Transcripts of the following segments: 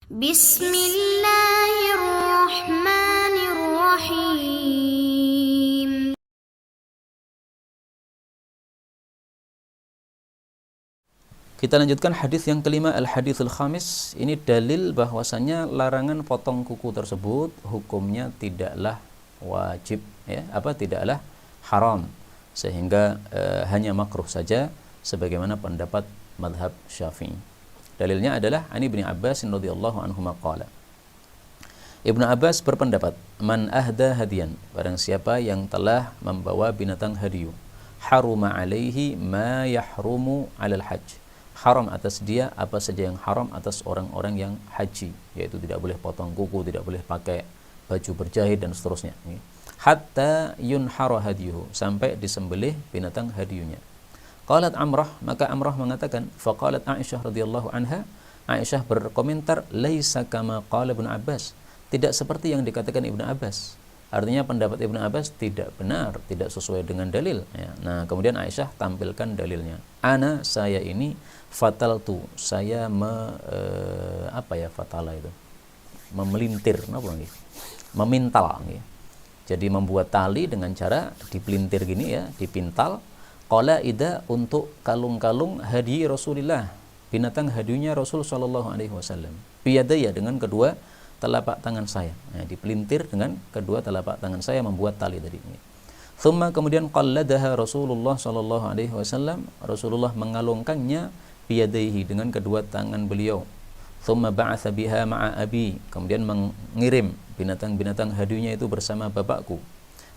Bismillahirrahmanirrahim. Kita lanjutkan hadis yang kelima, al-haditsul khamis. Ini dalil bahwasanya larangan potong kuku tersebut hukumnya tidaklah wajib, ya, tidaklah haram, sehingga hanya makruh saja sebagaimana pendapat mazhab Syafi'i. Dalilnya adalah Ani bin Abbas radhiyallahu anhu qala. Ibnu Abbas berpendapat, man ahda hadiyan, barang siapa yang telah membawa binatang hadiyu, haruma alaihi ma yahrumu alal hajj, haram atas dia apa saja yang haram atas orang-orang yang haji, yaitu tidak boleh potong kuku, tidak boleh pakai baju berjahit dan seterusnya. Hatta yunhara hadiyuhu, sampai disembelih binatang hadiyunya. Qalat Amrah, maka Amrah mengatakan, faqalat Aisyah radhiyallahu anha, Aisyah berkomentar, laisa kama qala Ibnu Abbas, tidak seperti yang dikatakan Ibnu Abbas. Artinya pendapat Ibnu Abbas tidak benar, tidak sesuai dengan dalil, ya. Nah, kemudian Aisyah tampilkan dalilnya. Ana, saya ini fataltu, saya fatala itu memelintir, memintal, ya. Jadi membuat tali dengan cara dipelintir gini, ya, dipintal. Qala ida, untuk kalung-kalung hadi Rasulillah, binatang hadiunya Rasul sallallahu alaihi wasallam. Biyadaya, dengan kedua telapak tangan saya. Nah, dipelintir dengan kedua telapak tangan saya, membuat tali tadi. Thumma, kemudian qalladaha Rasulullah sallallahu alaihi wasallam, Rasulullah mengalungkannya biyadaihi, dengan kedua tangan beliau. Thumma ba'atha biha ma'a abi, kemudian mengirim binatang-binatang hadiunya itu bersama bapakku.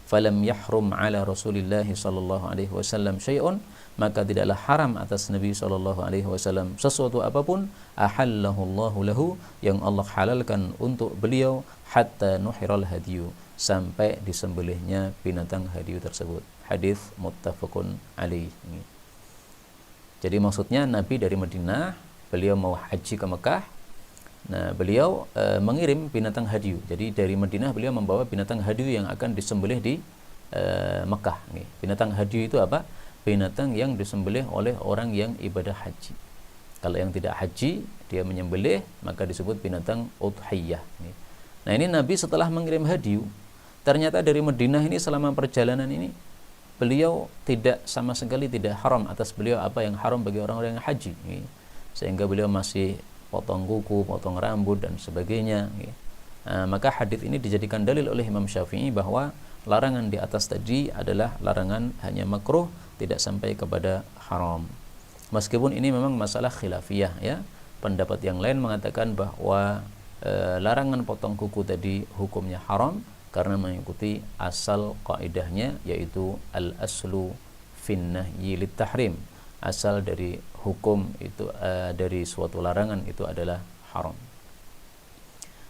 Falam yahrum ala Rasulillah sallallahu alaihi wasallam syai'un, maka tidaklah haram atas Nabi sallallahu alaihi wasallam sesuatu apapun, ahallahu Allahu lahu, yang Allah halalkan untuk beliau, hatta nuhiral hadiyu, sampai disembelihnya binatang hadiu tersebut. Hadis muttafaqun alaih. Jadi maksudnya Nabi dari Madinah, beliau mau haji ke Mekah. Nah, beliau mengirim binatang hadiu. Jadi dari Madinah beliau membawa binatang hadiu yang akan disembelih di Mekah. Binatang hadiu itu apa? Binatang yang disembelih oleh orang yang ibadah haji. Kalau yang tidak haji, dia menyembelih, maka disebut binatang udhiyah. Nah, ini Nabi setelah mengirim hadiu, ternyata dari Madinah ini selama perjalanan ini beliau tidak sama sekali, tidak haram atas beliau apa yang haram bagi orang-orang yang haji, sehingga beliau masih potong kuku, potong rambut dan sebagainya. Maka hadis ini dijadikan dalil oleh Imam Syafi'i bahwa larangan di atas tadi adalah larangan hanya makruh, tidak sampai kepada haram. Meskipun ini memang masalah khilafiyah, ya. Pendapat yang lain mengatakan bahwa larangan potong kuku tadi hukumnya haram karena mengikuti asal kaidahnya, yaitu al-aslu fin nahyi lit tahrim. Asal dari hukum itu, dari suatu larangan itu adalah haram.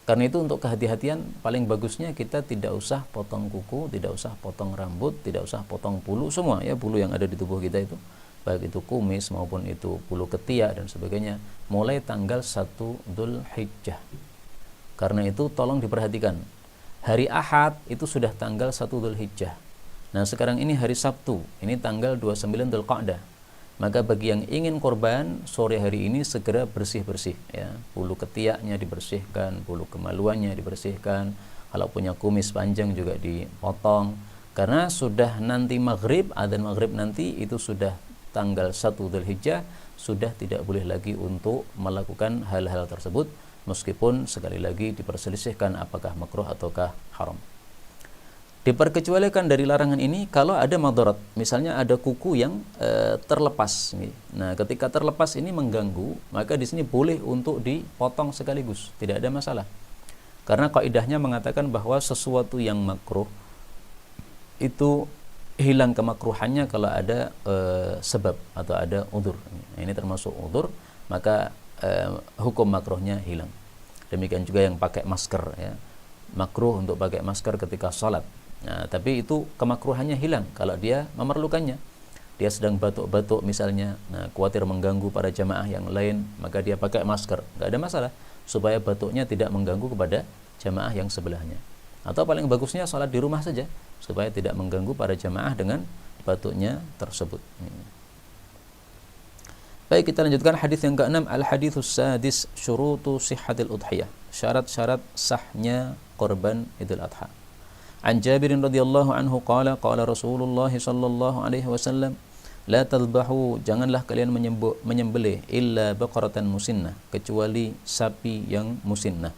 Karena itu untuk kehati-hatian, paling bagusnya kita tidak usah potong kuku, tidak usah potong rambut, tidak usah potong bulu semua, ya, bulu yang ada di tubuh kita itu, baik itu kumis maupun itu bulu ketiak dan sebagainya, mulai tanggal 1 Dzulhijjah. Karena itu tolong diperhatikan, hari Ahad itu sudah tanggal 1 Dzulhijjah. Nah, sekarang ini hari Sabtu, ini tanggal 29 Dzulqa'dah. Maka bagi yang ingin korban, sore hari ini segera bersih-bersih, ya. Bulu ketiaknya dibersihkan, bulu kemaluannya dibersihkan, kalau punya kumis panjang juga dipotong. Karena sudah nanti maghrib, adzan maghrib nanti itu sudah tanggal 1 Dzulhijjah, sudah tidak boleh lagi untuk melakukan hal-hal tersebut, meskipun sekali lagi diperselisihkan apakah makruh ataukah haram. Diperkecualikan dari larangan ini kalau ada madarat, misalnya ada kuku yang terlepas. Nah, ketika terlepas ini mengganggu, maka di sini boleh untuk dipotong sekaligus, tidak ada masalah. Karena kaidahnya mengatakan bahwa sesuatu yang makruh itu hilang kemakruhannya kalau ada sebab atau ada udzur. Ini termasuk udzur, maka hukum makruhnya hilang. Demikian juga yang pakai masker, ya. Makruh untuk pakai masker ketika sholat. Nah, tapi itu kemakruhannya hilang kalau dia memerlukannya. Dia sedang batuk-batuk misalnya, nah, khawatir mengganggu para jamaah yang lain, maka dia pakai masker, nggak ada masalah, supaya batuknya tidak mengganggu kepada jamaah yang sebelahnya. Atau paling bagusnya sholat di rumah saja, supaya tidak mengganggu para jamaah dengan batuknya tersebut. Baik, kita lanjutkan hadis yang ke-6, al-haditsus sadis syurutu sihhatil udhiyah. Syarat-syarat sahnya korban Idul Adha. An Jabir radhiyallahu anhu qala qala Rasulullah sallallahu alaihi wasallam, la tadhbahu, janganlah kalian menyembelih illa baqaratan musinnah, kecuali sapi yang musinnah,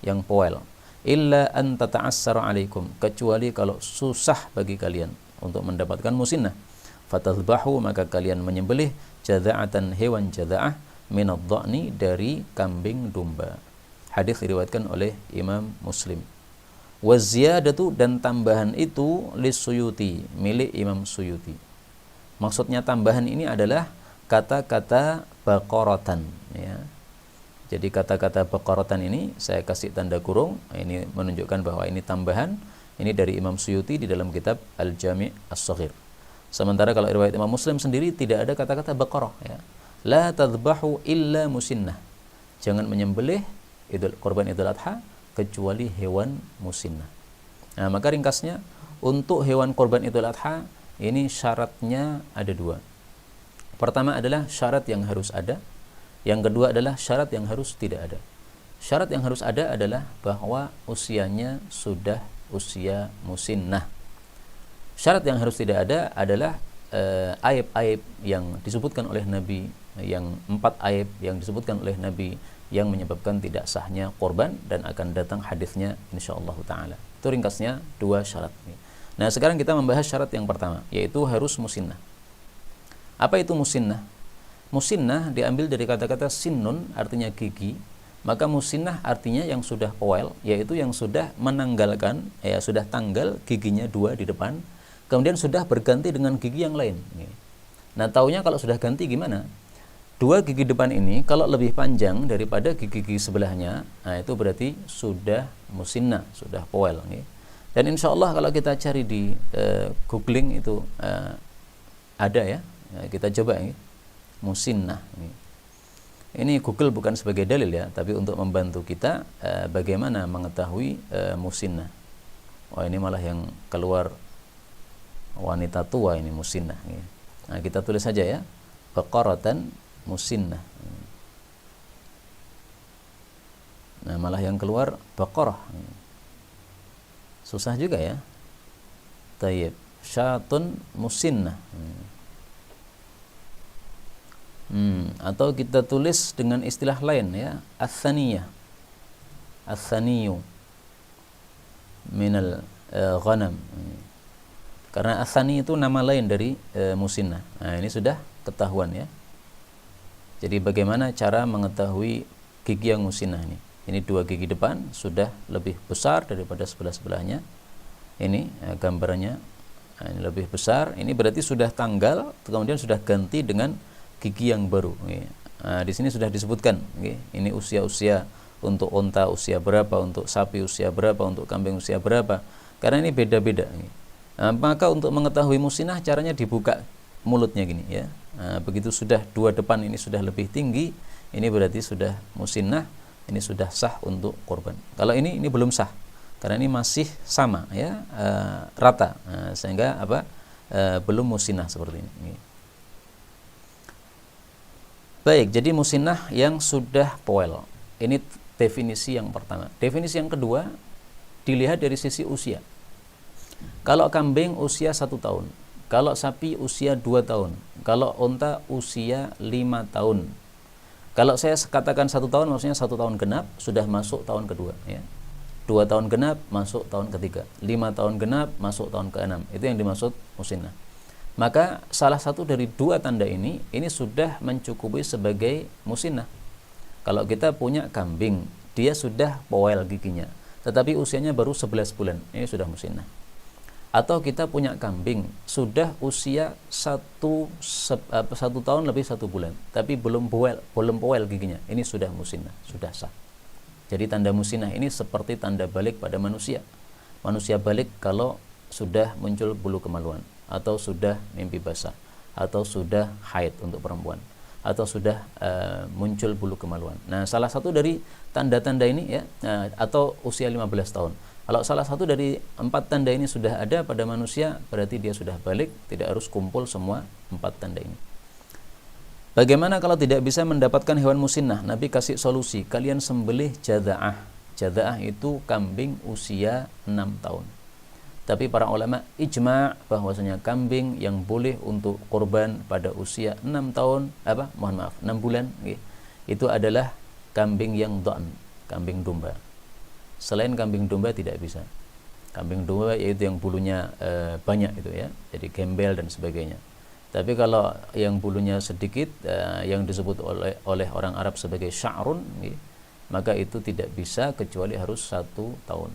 yang poel. Illa an tata'assara alaikum, kecuali kalau susah bagi kalian untuk mendapatkan musinnah. Fatadhbahu, maka kalian menyembelih jadza'atan, hewan jadza'ah, minadh dha'ni, dari kambing domba. Hadis diriwayatkan oleh Imam Muslim. Wa ziyadatu, dan tambahan itu lis-Suyuti, milik Imam Suyuti. Maksudnya tambahan ini adalah kata-kata baqaratan, ya. Jadi kata-kata baqaratan ini saya kasih tanda kurung, ini menunjukkan bahwa ini tambahan, ini dari Imam Suyuti di dalam kitab Al-Jami' As-Shaghir. Sementara kalau riwayat Imam Muslim sendiri tidak ada kata-kata baqarah, ya. La tadhbahu illa musinnah, jangan menyembelih korban Idul Adha kecuali hewan musinnah. Nah, maka ringkasnya untuk hewan korban Idul Adha ini syaratnya ada dua. Pertama adalah syarat yang harus ada, yang kedua adalah syarat yang harus tidak ada. Syarat yang harus ada adalah bahwa usianya sudah usia musinnah. Syarat yang harus tidak ada adalah aib-aib yang disebutkan oleh Nabi, yang 4 aib yang disebutkan oleh Nabi yang menyebabkan tidak sahnya korban, dan akan datang hadisnya insyaallah taala. Itu ringkasnya 2 syarat. Nah, sekarang kita membahas syarat yang pertama, yaitu harus musinnah. Apa itu musinnah? Musinnah diambil dari kata-kata sinnun, artinya gigi. Maka musinnah artinya yang sudah poel, yaitu yang sudah menanggalkan, ya sudah tanggal giginya 2 di depan, kemudian sudah berganti dengan gigi yang lain. Nah, taunya kalau sudah ganti gimana? 2 gigi depan ini kalau lebih panjang daripada gigi-gigi sebelahnya, nah itu berarti sudah musinnah, sudah poel. Dan insya Allah kalau kita cari di googling itu ada, ya. Kita coba ini musinnah. Ini Google bukan sebagai dalil, ya, tapi untuk membantu kita bagaimana mengetahui musinnah. Wah, ini malah yang keluar wanita tua, ini musinnah. Nah, kita tulis saja, ya, baqaratan musinnah. Nah, malah yang keluar baqarah. Susah juga, ya. Tayyib, syatun musinnah. Atau kita tulis dengan istilah lain, ya, ats-tsaniyah, ats-tsaniyu minal ghanam. Karena ats-tsani itu nama lain dari musinnah. Nah, ini sudah ketahuan, ya. Jadi bagaimana cara mengetahui gigi yang musinnah ini? Ini 2 gigi depan sudah lebih besar daripada sebelah-sebelahnya. Ini gambarannya, ini lebih besar. Ini berarti sudah tanggal, kemudian sudah ganti dengan gigi yang baru. Nah, di sini sudah disebutkan, ini usia-usia untuk unta usia berapa, untuk sapi usia berapa, untuk kambing usia berapa. Karena ini beda-beda. Nah, maka untuk mengetahui musinnah caranya dibuka mulutnya gini, ya. Nah, begitu sudah 2 depan ini sudah lebih tinggi, ini berarti sudah musinnah, ini sudah sah untuk korban. Kalau ini belum sah, karena ini masih sama, ya, rata, sehingga belum musinnah seperti ini. Baik, jadi musinnah yang sudah poel. Ini definisi yang pertama. Definisi yang kedua dilihat dari sisi usia. Kalau kambing usia 1 tahun, kalau sapi usia 2 tahun, kalau unta usia 5 tahun. Kalau saya katakan 1 tahun, maksudnya 1 tahun genap sudah masuk tahun kedua, ya. 2 tahun genap masuk tahun ketiga, 5 tahun genap masuk tahun ke-6. Itu yang dimaksud musinnah. Maka salah satu dari 2 tanda ini sudah mencukupi sebagai musinnah. Kalau kita punya kambing, dia sudah poel giginya, tetapi usianya baru 11 bulan, ini sudah musinnah. Atau kita punya kambing sudah usia 1 tahun lebih 1 bulan, tapi belum poel giginya, ini sudah musinnah, sudah sah. Jadi tanda musinnah ini seperti tanda balik pada manusia. Manusia balik kalau sudah muncul bulu kemaluan, atau sudah mimpi basah, atau sudah haid untuk perempuan, atau sudah muncul bulu kemaluan. Nah, salah satu dari tanda-tanda ini, ya, atau usia 15 tahun. Kalau salah satu dari 4 tanda ini sudah ada pada manusia, berarti dia sudah balik, tidak harus kumpul semua 4 tanda ini. Bagaimana kalau tidak bisa mendapatkan hewan musinnah? Nabi kasih solusi, kalian sembelih jadza'ah. Jadza'ah itu kambing usia 6 tahun. Tapi para ulama ijma' bahwasanya kambing yang boleh untuk kurban pada usia 6 tahun, 6 bulan, itu adalah kambing yang dha'n, kambing domba. Selain kambing domba tidak bisa. Kambing domba yaitu yang bulunya banyak itu ya, jadi gembel dan sebagainya. Tapi kalau yang bulunya sedikit, yang disebut oleh orang Arab sebagai sya'run, maka itu tidak bisa kecuali harus 1 tahun.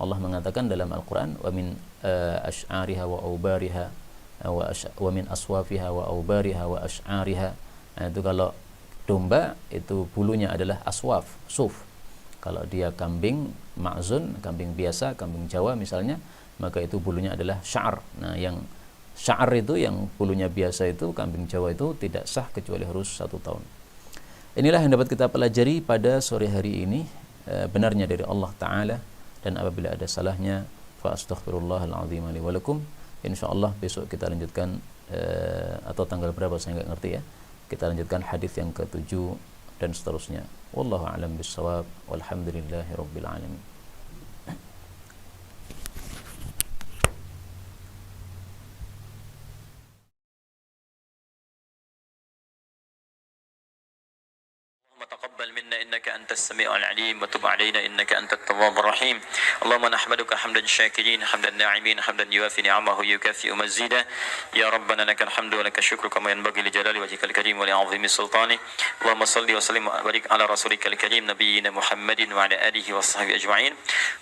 Allah mengatakan dalam Al-Quran, wa min ash'ariha wa aubariha wa min aswafiha wa aubariha wa ash'ariha. Nah, itu kalau domba itu bulunya adalah aswaf, suf. Kalau dia kambing ma'zun, kambing biasa, kambing Jawa misalnya, maka itu bulunya adalah sya'ar. Nah, yang sya'ar itu yang bulunya biasa itu, kambing Jawa itu tidak sah kecuali harus 1 tahun. Inilah yang dapat kita pelajari pada sore hari ini, benarnya dari Allah Ta'ala, dan apabila ada salahnya fa astaghfirullahaladzim li wa lakum. Insyaallah besok kita lanjutkan, atau tanggal berapa saya nggak ngerti ya, kita lanjutkan hadis yang ke-7 dan seterusnya. Wallahu a'lam bissawab, walhamdulillahi rabbil alamin. تقبل منا إنك أنت السميع العليم وتب علينا إنك أنت التواب الرحيم. اللهم نحمدك حمدا شاكرين حمدا ناعمين حمدا يوافي نعمه يكافئ مزيدا. يا ربنا لك الحمد ولك الشكر كما ينبغي لجلال وجهك الكريم ولعظيم سلطانه. اللهم صل وسلم وبارك على رسولك الكريم نبينا محمد وعلى آله وصحبه أجمعين.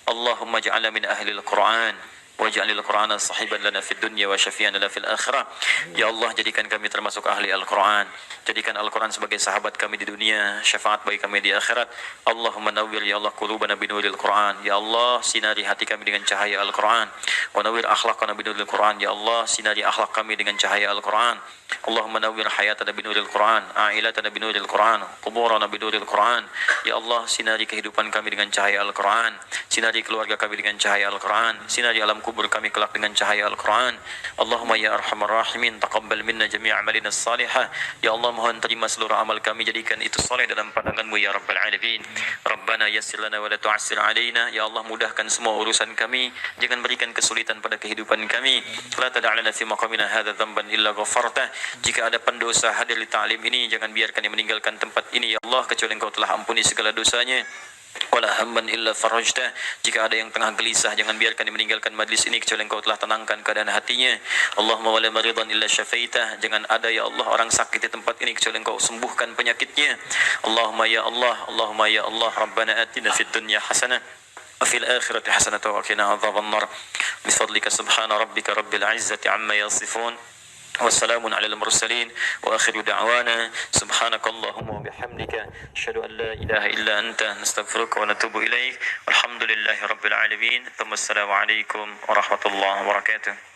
اللهم اجعلنا من أهل القرآن waj'alil Qur'ana sahiban lana fid dunya wa syafi'an lana fil akhirah. Ya Allah, jadikan kami termasuk ahli Al-Qur'an. Jadikan Al-Qur'an sebagai sahabat kami di dunia, syafaat bagi kami di akhirat. Allahumma nawwir ya Allah qulubana binuril Qur'an. Ya Allah, sinari hati kami dengan cahaya Al-Qur'an. Wa nawwir akhlaqana binuril Qur'an. Ya Allah, sinari akhlak kami dengan cahaya Al-Qur'an. Allahumma nawwir hayatana binuril Qur'an, a'ilatana binuril Qur'an, quburana binuril Qur'an. Ya Allah, sinari kehidupan kami dengan cahaya Al-Qur'an. Sinari keluarga kami dengan cahaya Al-Qur'an. Sinari alam kubur kami kelak dengan cahaya Al-Quran. Allahumma ya arhamar rahimin, taqabbal minna jami' amalina salihah. Ya Allah, mohon terima seluruh amal kami, jadikan itu saleh dalam pandangan-Mu ya Rabbal Alamin. Rabbana yassir lana wa la tu'assir alaina. Ya Allah, mudahkan semua urusan kami, jangan berikan kesulitan pada kehidupan kami. La tada'lana fi maqamina hadha dhanban illa ghafartah. Jika ada pendosa hadir di ta'lim ini, jangan biarkan dia meninggalkan tempat ini ya Allah, kecuali Engkau telah ampuni segala dosanya. Wala hamman illa farajtah. Jika ada yang tengah gelisah, jangan biarkan dia meninggalkan majlis ini kecuali Engkau telah tenangkan keadaan hatinya. Allahumma wala maridan illa syafaitah. Jangan ada ya Allah orang sakit di tempat ini kecuali Engkau sembuhkan penyakitnya. Allahumma ya Allah, Allahumma ya Allah, Rabbana atina fid dunya hasanah wa fil akhirati hasanah wa qina adzabannar. Bifadlika subhana rabbika rabbil izzati amma yasifun. والسلام على المرسلين وآخر دعوانا سبحانك اللهم وبحمدك أشهد أن لا إله إلا أنت نستغفرك ونتوب إليك والحمد لله رب العالمين ثم السلام عليكم ورحمة الله وبركاته.